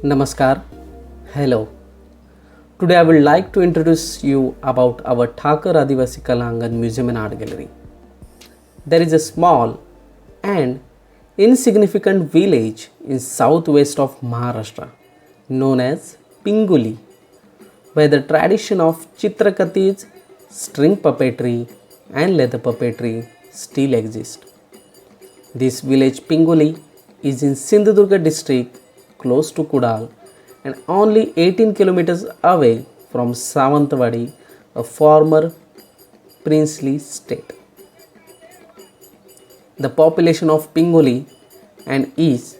Namaskar. Hello. Today I would like to introduce you about our Thakar Adivasi Kalangan Museum and Art Gallery. There is a small and insignificant village in southwest of Maharashtra known as Pinguli, where the tradition of Chitrakatis, string puppetry and leather puppetry still exists. This village Pinguli is in Sindhudurga district close to Kudal and only 18 kilometers away from Savantwadi, a former princely state. The population of Pingoli and its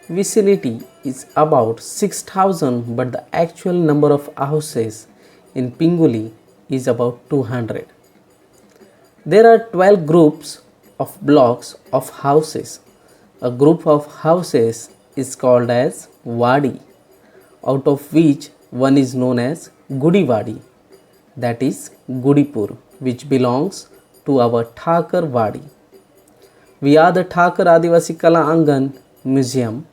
vicinity is about 6,000, but the actual number of houses in Pingoli is about 200. There are 12 groups of blocks of houses. A group of houses is called as Wadi, out of which one is known as Gudi Wadi, that is Gudipur, which belongs to our Thakar Wadi. We are the Thakar Adivasi Kala Angan Museum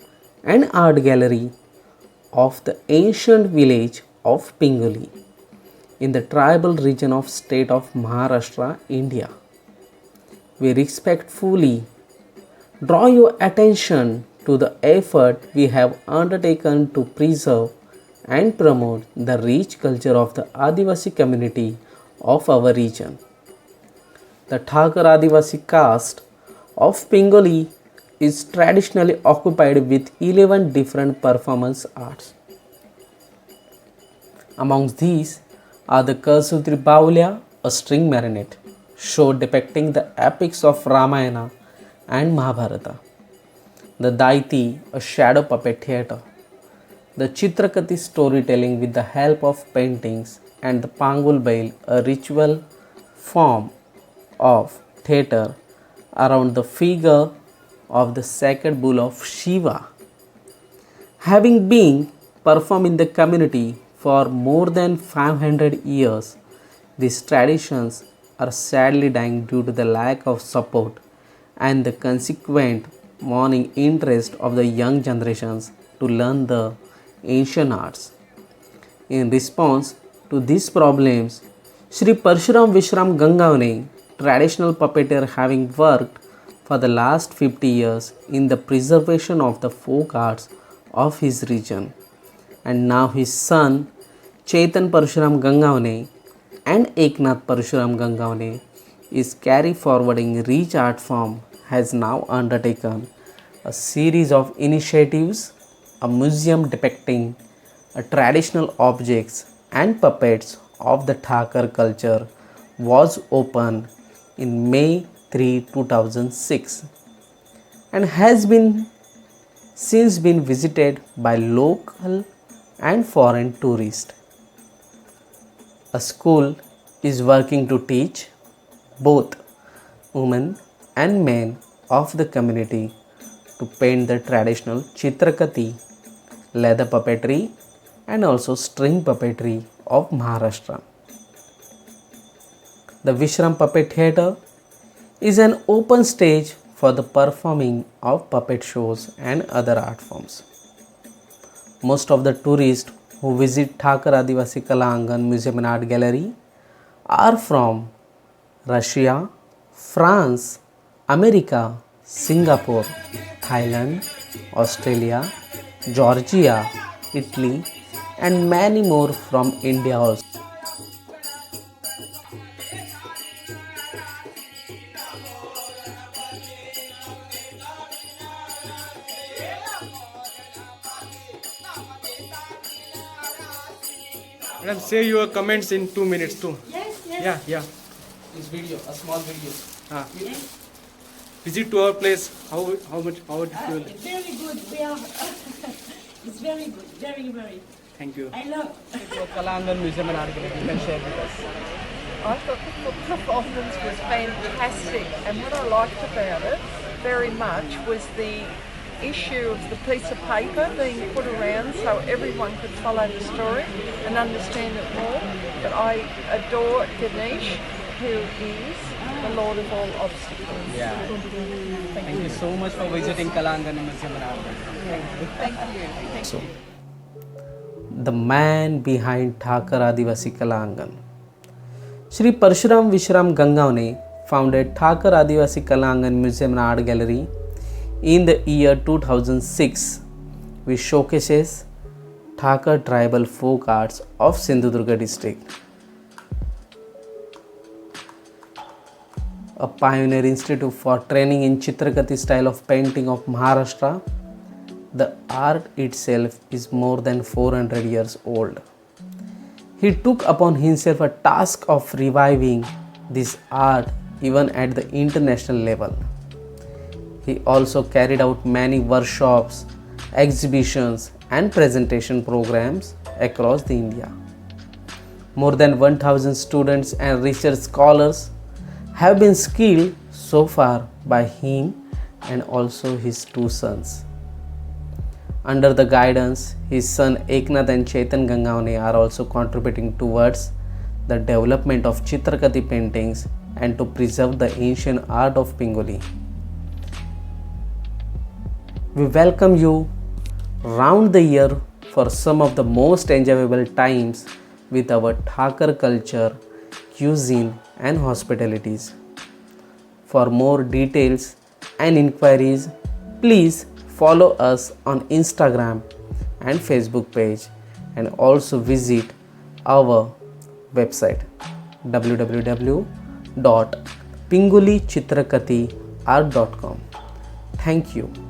and Art Gallery of the ancient village of Pingoli in the tribal region of state of Maharashtra, India. We respectfully draw your attention to the effort we have undertaken to preserve and promote the rich culture of the Adivasi community of our region. The Thakar Adivasi caste of Pingoli is traditionally occupied with 11 different performance arts. Amongst these are the Kasutri Baulia, a string marionette, show depicting the epics of Ramayana and Mahabharata, the Daiti, a shadow puppet theatre, the Chitrakati storytelling with the help of paintings, and the Pangul Bail, a ritual form of theatre around the figure of the sacred bull of Shiva. Having been performed in the community for more than 500 years, these traditions are sadly dying due to the lack of support and the consequent waning interest of the young generations to learn the ancient arts. In response to these problems, Sri Parshuram Vishram Gangavane, traditional puppeteer having worked for the last 50 years in the preservation of the folk arts of his region, and now his son Chetan Parshuram Gangavane and Eknath Parshuram Gangavane is carry forwarding rich art form, has now undertaken a series of initiatives. A museum depicting traditional objects and puppets of the Thakar culture was opened in May 3, 2006 and has been since been visited by local and foreign tourists. A school is working to teach both women and men of the community to paint the traditional Chitrakati, leather puppetry, and also string puppetry of Maharashtra. The Vishram Puppet Theatre is an open stage for the performing of puppet shows and other art forms. Most of the tourists who visit Thakar Adivasi Kala Angan Museum and Art Gallery are from Russia, France, America, Singapore, Thailand, Australia, Georgia, Italy, and many more from India also. Madam, say your comments in 2 minutes too. Yes, yes. Yeah. This video, a small video. Ah. Yes. Visit to our place. How it feel? It's very good. We are. It's very good. Very, very. Thank you. I love. Kalangan Museum and Art Gallery, you can share with us. I thought the performance was fantastic, and what I liked about it very much was the issue of the piece of paper being put around so everyone could follow the story and understand it more. But I adore Ganesh, who is the Lord of all obstacles. Yeah. Thank you so much for visiting Kalangani Museum and Art. Thank you. So, the man behind Thakar Adivasi Kalangan. Shri Parshuram Vishram Gangavne founded Thakar Adivasi Kalangan Museum and Art Gallery in the year 2006, which showcases Thakar tribal folk arts of Sindhudurga district. A pioneer institute for training in Chitrakati style of painting of Maharashtra, the art itself is more than 400 years old. He took upon himself a task of reviving this art even at the international level. He also carried out many workshops, exhibitions and presentation programs across the India. More than 1000 students and research scholars have been skilled so far by him and also his two sons. Under the guidance, his son Eknath and Chetan Gangavne are also contributing towards the development of Chitrakati paintings and to preserve the ancient art of Pingoli. We welcome you round the year for some of the most enjoyable times with our Thakar culture, cuisine and hospitalities. For more details and inquiries, please follow us on Instagram and Facebook page and also visit our website www.pingolichitrakatiart.com. Thank you.